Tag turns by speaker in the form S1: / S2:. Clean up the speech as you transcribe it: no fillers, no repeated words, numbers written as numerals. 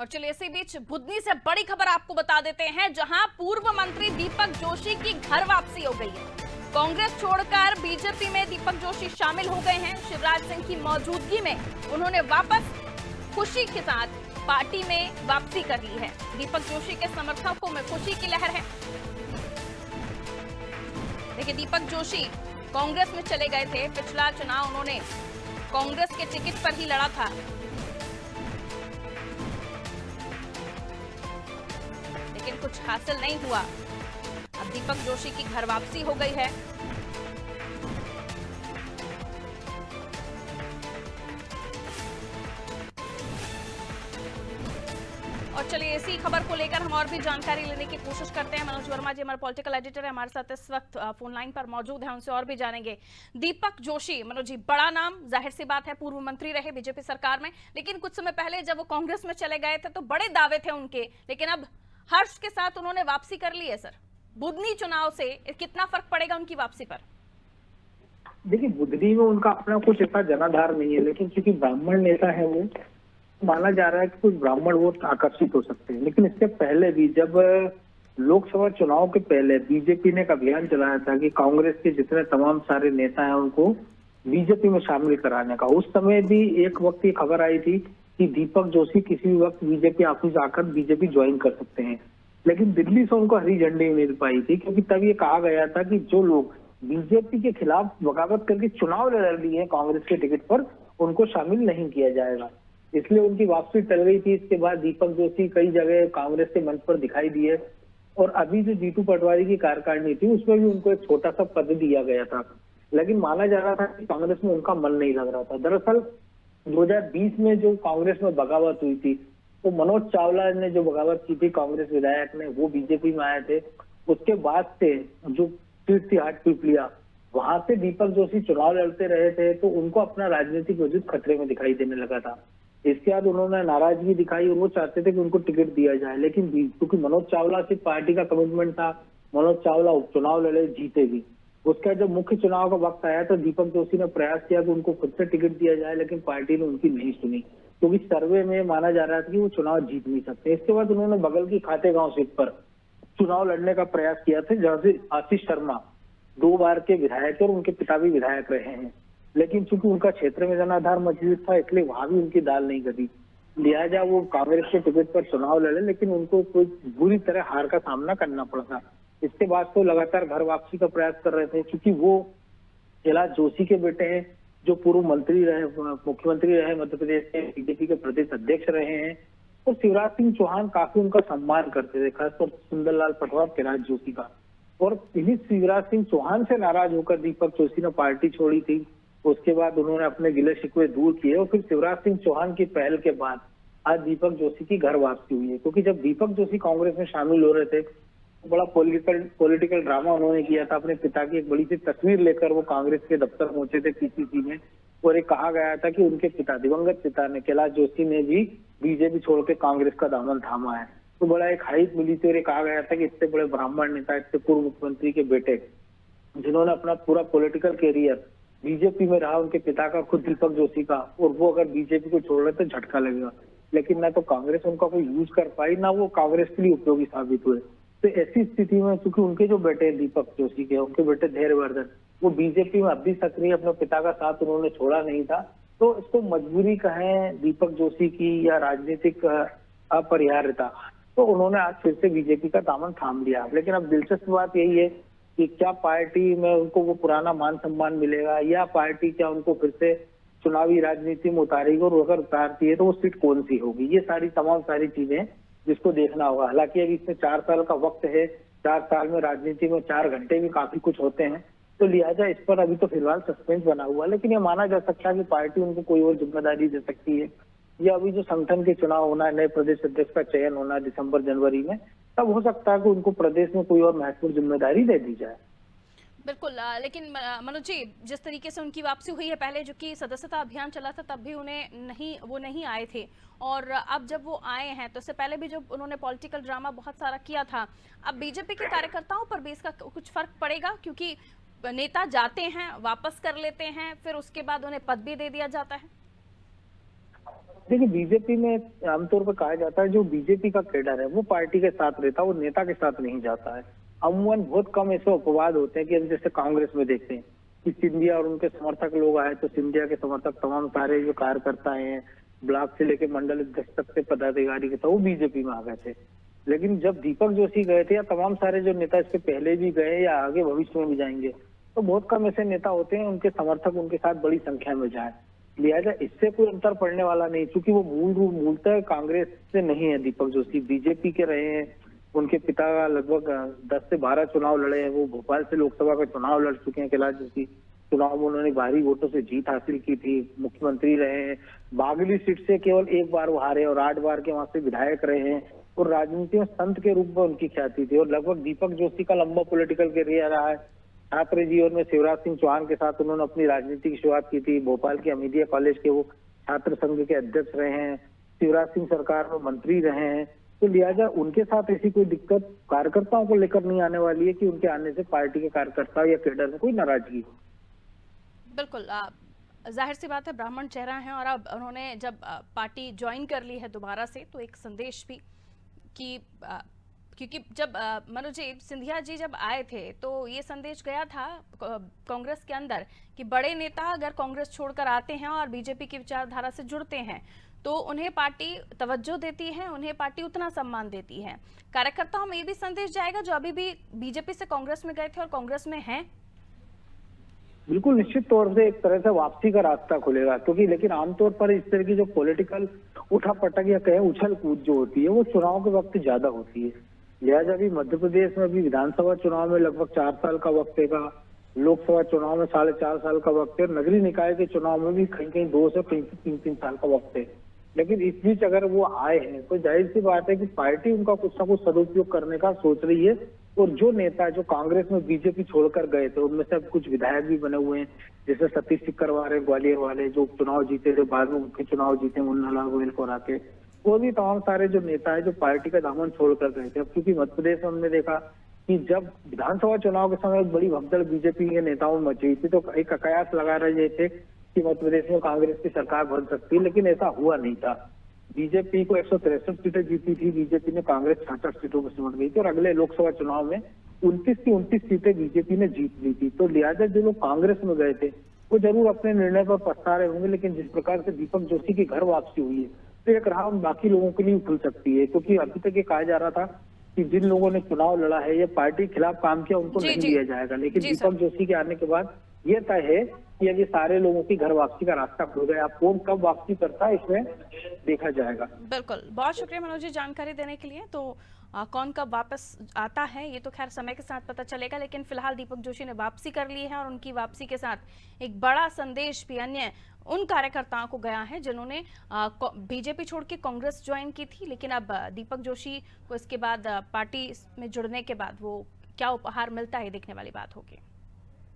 S1: और चलिए इसी बीच बुधनी से बड़ी खबर आपको बता देते हैं, जहां पूर्व मंत्री दीपक जोशी की घर वापसी हो गई है। कांग्रेस छोड़कर बीजेपी में दीपक जोशी शामिल हो गए हैं। शिवराज सिंह की मौजूदगी में उन्होंने वापस खुशी के साथ पार्टी में वापसी कर ली है। दीपक जोशी के समर्थकों में खुशी की लहर है। देखिए, दीपक जोशी कांग्रेस में चले गए थे। पिछला चुनाव उन्होंने कांग्रेस के टिकट पर ही लड़ा था, लेकिन कुछ हासिल नहीं हुआ। अब दीपक जोशी की घर वापसी हो गई है। और चलिए इसी खबर को लेकर हम और भी जानकारी लेने की कोशिश करते हैं। मनोज वर्मा जी हमारे पॉलिटिकल एडिटर है, हमारे साथ इस वक्त फोन लाइन पर मौजूद हैं, उनसे और भी जानेंगे। दीपक जोशी, मनोज जी, बड़ा नाम, जाहिर सी बात है, पूर्व मंत्री रहे बीजेपी सरकार में, लेकिन कुछ समय पहले जब वो कांग्रेस में चले गए थे तो बड़े दावे थे उनके, लेकिन अब हर्ष के साथ उन्होंने वापसी कर ली है। सर, बुधनी चुनाव से कितना फर्क पड़ेगा उनकी वापसी पर?
S2: देखिए, बुधनी में उनका अपना कुछ ऐसा जनाधार नहीं है, लेकिन क्योंकि ब्राह्मण नेता है वो, माना जा रहा है कि कुछ ब्राह्मण वोट आकर्षित हो सकते हैं। लेकिन इससे पहले भी जब लोकसभा चुनाव के पहले बीजेपी ने एक अभियान चलाया था कि कांग्रेस के जितने तमाम सारे नेता हैं उनको बीजेपी में शामिल कराने का, उस समय भी एक वक्त ये खबर आई थी कि दीपक जोशी किसी भी वक्त बीजेपी ऑफिस आकर बीजेपी ज्वाइन कर सकते हैं। लेकिन दिल्ली से उनको हरी झंडी मिल पाई थी, क्योंकि तब ये कहा गया था कि जो लोग बीजेपी के खिलाफ बगावत करके चुनाव लड़ लिए हैं कांग्रेस के टिकट पर, उनको शामिल नहीं किया जाएगा। इसलिए उनकी वापसी टल गई थी। इसके बाद दीपक जोशी कई जगह कांग्रेस के मंच पर दिखाई दिए, और अभी जो जीतू पटवारी की कार्यकारिणी थी उसमें भी उनको एक छोटा सा पद दिया गया था। लेकिन माना जा रहा था कि कांग्रेस में उनका मन नहीं लग रहा था। दरअसल 2020 में जो कांग्रेस में बगावत हुई थी, तो मनोज चावला ने जो बगावत की थी कांग्रेस विधायक ने, वो बीजेपी में आए थे। उसके बाद से जो सीट थी हाट पिपलिया, वहां से दीपक जोशी चुनाव लड़ते रहे थे, तो उनको अपना राजनीतिक वजूद खतरे में दिखाई देने लगा था। इसके बाद उन्होंने नाराजगी दिखाई और वो चाहते थे कि उनको टिकट दिया जाए, लेकिन क्योंकि मनोज चावला से पार्टी का कमिटमेंट था, मनोज चावला उपचुनाव लड़े, जीते भी। उसके बाद जब मुख्य चुनाव का वक्त आया तो दीपक जोशी ने प्रयास किया कि उनको खुद से टिकट दिया जाए, लेकिन पार्टी ने उनकी नहीं सुनी, क्योंकि सर्वे में माना जा रहा था कि वो चुनाव जीत नहीं सकते। इसके बाद उन्होंने बगल की खातेगांव सीट पर चुनाव लड़ने का प्रयास किया था, जहां से आशीष शर्मा 2 बार के विधायक और उनके पिता भी विधायक रहे हैं। लेकिन चूंकि उनका क्षेत्र में जनाधार मजबूत था, इसलिए वहां भी उनकी दाल नहीं गली। लिहाजा वो कांग्रेस के टिकट पर चुनाव लड़े, लेकिन उनको कोई बुरी तरह हार का सामना करना पड़ा। इसके बाद तो लगातार घर वापसी का प्रयास कर रहे थे, क्योंकि वो कैलाश जोशी के बेटे हैं, जो पूर्व मंत्री रहे, मुख्यमंत्री रहे मध्य प्रदेश के, बीजेपी के प्रदेश अध्यक्ष रहे हैं, और शिवराज सिंह चौहान काफी उनका सम्मान करते थे, खासतौर सुंदरलाल पटवार कैलाश जोशी का। और इन्हीं शिवराज सिंह चौहान से नाराज होकर दीपक जोशी ने पार्टी छोड़ी थी। उसके बाद उन्होंने अपने गिले शिकवे दूर किए, और फिर शिवराज सिंह चौहान की पहल के बाद आज दीपक जोशी की घर वापसी हुई है। क्योंकि जब दीपक जोशी कांग्रेस में शामिल हो रहे थे, तो बड़ा पॉलिटिकल ड्रामा उन्होंने किया था। अपने पिता की एक बड़ी सी तस्वीर लेकर वो कांग्रेस के दफ्तर पहुंचे थे पीसीसी में, और एक कहा गया था कि उनके पिता, दिवंगत पिता ने, कैलाश जोशी ने भी बीजेपी छोड़ के कांग्रेस का दामन थामा है। तो बड़ा एक हाइप मिली थी, और कहा गया था कि इतने बड़े ब्राह्मण नेता, इतने पूर्व मुख्यमंत्री के बेटे, जिन्होंने अपना पूरा पॉलिटिकल कैरियर बीजेपी में रहा, उनके पिता का, खुद दीपक जोशी का, और वो अगर बीजेपी को छोड़ रहे तो झटका लगेगा। लेकिन ना तो कांग्रेस उनका कोई यूज कर पाई, ना वो कांग्रेस के लिए उपयोगी साबित हुए। तो ऐसी स्थिति में क्योंकि उनके जो बेटे दीपक जोशी के, उनके बेटे धैर्यवर्धन, वो बीजेपी में अब भी सक्रिय, अपने पिता का साथ उन्होंने छोड़ा नहीं था। तो इसको मजबूरी कहें दीपक जोशी की या राजनीतिक अपरिहार्यता, तो उन्होंने आज फिर से बीजेपी का दामन थाम लिया। लेकिन अब दिलचस्प बात यही है कि क्या पार्टी में उनको वो पुराना मान सम्मान मिलेगा, या पार्टी क्या उनको फिर से चुनावी राजनीति में उतारेगी, और अगर उतारती है तो वो सीट कौन सी होगी। ये तमाम सारी चीजें जिसको देखना होगा। हालांकि अभी इसमें 4 साल का वक्त है, 4 साल में राजनीति में 4 घंटे भी काफी कुछ होते हैं, तो लिहाजा इस पर अभी तो फिलहाल सस्पेंस बना हुआ है। लेकिन ये माना जा सकता है कि पार्टी उनको कोई और जिम्मेदारी दे सकती है, या अभी जो संगठन के चुनाव होना है, नए प्रदेश अध्यक्ष का चयन होना है दिसंबर जनवरी में, तब हो सकता है कि उनको प्रदेश में कोई और महत्वपूर्ण जिम्मेदारी दे दी जाए।
S1: बिल्कुल, लेकिन मनोज जी, जिस तरीके से उनकी वापसी हुई है, पहले जो कि सदस्यता अभियान चला था तब भी वो नहीं आए थे, और अब जब वो आए हैं तो इससे पहले भी जब उन्होंने पॉलिटिकल ड्रामा बहुत सारा किया था, अब बीजेपी के कार्यकर्ताओं पर भी इसका कुछ फर्क पड़ेगा? क्योंकि नेता जाते हैं, वापस कर लेते हैं, फिर उसके बाद उन्हें पद भी दे दिया जाता है।
S2: देखिए, बीजेपी में आमतौर पर कहा जाता है जो बीजेपी का कैडर है वो पार्टी के साथ रहता है, वो नेता के साथ नहीं जाता है। अमूमन बहुत कम ऐसे अपवाद होते हैं कि हम जैसे कांग्रेस में देखते हैं कि सिंधिया और उनके समर्थक लोग आए तो सिंधिया के समर्थक तमाम सारे जो कार्यकर्ता हैं, ब्लॉक से लेकर मंडल अध्यक्ष तक के पदाधिकारी के, तो वो बीजेपी में आ गए थे। लेकिन जब दीपक जोशी गए थे या तमाम सारे जो नेता इसके पहले भी गए या आगे भविष्य में भी जाएंगे, तो बहुत कम ऐसे नेता होते हैं उनके समर्थक उनके साथ बड़ी संख्या में जाए। लिहाजा इससे कोई अंतर पड़ने वाला नहीं, क्योंकि वो मूलतः कांग्रेस से नहीं है। दीपक जोशी बीजेपी के रहे हैं, उनके पिता लगभग 10 से 12 चुनाव लड़े हैं, वो भोपाल से लोकसभा का चुनाव लड़ चुके हैं। कैलाश जोशी चुनाव में उन्होंने भारी वोटों से जीत हासिल की थी, मुख्यमंत्री रहे हैं। बागली सीट से केवल एक बार वो हारे और 8 बार के वहां से विधायक रहे हैं और राजनीति में संत के रूप में उनकी ख्याति थी। और लगभग दीपक जोशी का लंबा पॉलिटिकल करियर रहा है। छात्र जीवन में शिवराज सिंह चौहान के साथ उन्होंने अपनी राजनीति की शुरुआत की थी। भोपाल के हमीदिया कॉलेज के वो छात्र संघ के अध्यक्ष रहे हैं, शिवराज सिंह सरकार में मंत्री रहे हैं। तो लिहाजा उनके साथ ऐसी कोई दिक्कत कार्यकर्ताओं को लेकर नहीं आने वाली है कि उनके आने से पार्टी के कार्यकर्ता या कैडर में कोई नाराजगी हो।
S1: बिल्कुल, जाहिर सी बात है ब्राह्मण चेहरा है और अब उन्होंने जब पार्टी ज्वाइन कर ली है दोबारा से, तो एक संदेश भी कि क्योंकि जब मनोज जी सिंधिया जी जब आए थे तो ये संदेश गया था कांग्रेस के अंदर कि बड़े नेता अगर कांग्रेस छोड़कर आते हैं और बीजेपी की विचारधारा से जुड़ते हैं तो उन्हें पार्टी तवज्जो देती है, उन्हें पार्टी उतना सम्मान देती है। कार्यकर्ताओं में ये भी संदेश जाएगा जो अभी भी बीजेपी से कांग्रेस में गए थे और कांग्रेस में हैं?
S2: बिल्कुल, निश्चित तौर से एक तरह से वापसी का रास्ता खुलेगा, क्योंकि लेकिन आमतौर पर इस तरह की जो पॉलिटिकल उठापटक या कहें उछल कूद जो होती है वो चुनाव के वक्त ज्यादा होती है। लिहाजा भी मध्य प्रदेश में भी विधानसभा चुनाव में लगभग 4 साल का वक्त है, लोकसभा चुनाव में 4.5 साल का वक्त है, नगरीय निकाय के चुनाव में भी कहीं कहीं 2 से कहीं 3 साल का वक्त है। लेकिन इस बीच अगर वो आए हैं तो जाहिर सी बात है कि पार्टी उनका कुछ ना कुछ सदुपयोग करने का सोच रही है। और जो नेता जो कांग्रेस में बीजेपी छोड़कर गए थे उनमें से अब कुछ विधायक भी बने हुए हैं, जैसे सतीश सिकरवार ग्वालियर वाले जो चुनाव जीते थे, बाद में मुख्य चुनाव जीते मुन्ना लाल गोयल को हरा के, वो भी तमाम सारे जो नेता है जो पार्टी का दामन छोड़कर गए थे। अब क्योंकि मध्य प्रदेश में हमने देखा कि जब विधानसभा चुनाव के समय एक बड़ी भगदड़ बीजेपी के नेताओं में मची थी, तो एक कयास लगा रहे थे कि मध्य प्रदेश में कांग्रेस की सरकार बन सकती है, लेकिन ऐसा हुआ नहीं था। बीजेपी को 163 सीटें जीती थी, बीजेपी ने कांग्रेस 66 सीटों पर सिमट गई थी और अगले लोकसभा चुनाव में 29 की 29 सीटें बीजेपी ने जीत ली थी। तो लिहाजा जो लोग कांग्रेस में गए थे वो जरूर अपने निर्णय पर पछता रहे होंगे, लेकिन जिस प्रकार से दीपक जोशी की घर वापसी हुई है तो एक राह बाकी लोगों के लिए खुल सकती है। क्योंकि अभी तक ये कहा जा रहा था कि जिन लोगों ने चुनाव लड़ा है या पार्टी के खिलाफ काम किया उनको नहीं दिया जाएगा, लेकिन दीपक जोशी के आने के बाद ये तय है कि अब ये सारे लोगों की घर वापसी का रास्ता खुल गया। अब कौन कब वापसी करता है इसमें देखा जाएगा।
S1: बिल्कुल, बहुत शुक्रिया मनोज जी जानकारी देने के लिए। तो कौन कब वापस आता है ये तो खैर समय के साथ पता चलेगा, लेकिन फिलहाल दीपक जोशी ने वापसी कर ली है और उनकी वापसी के साथ एक बड़ा संदेश भी अन्य उन कार्यकर्ताओं को गया है जिन्होंने बीजेपी छोड़ के कांग्रेस ज्वाइन की थी। लेकिन अब दीपक जोशी को इसके बाद पार्टी में जुड़ने के बाद वो क्या उपहार मिलता है देखने वाली बात होगी।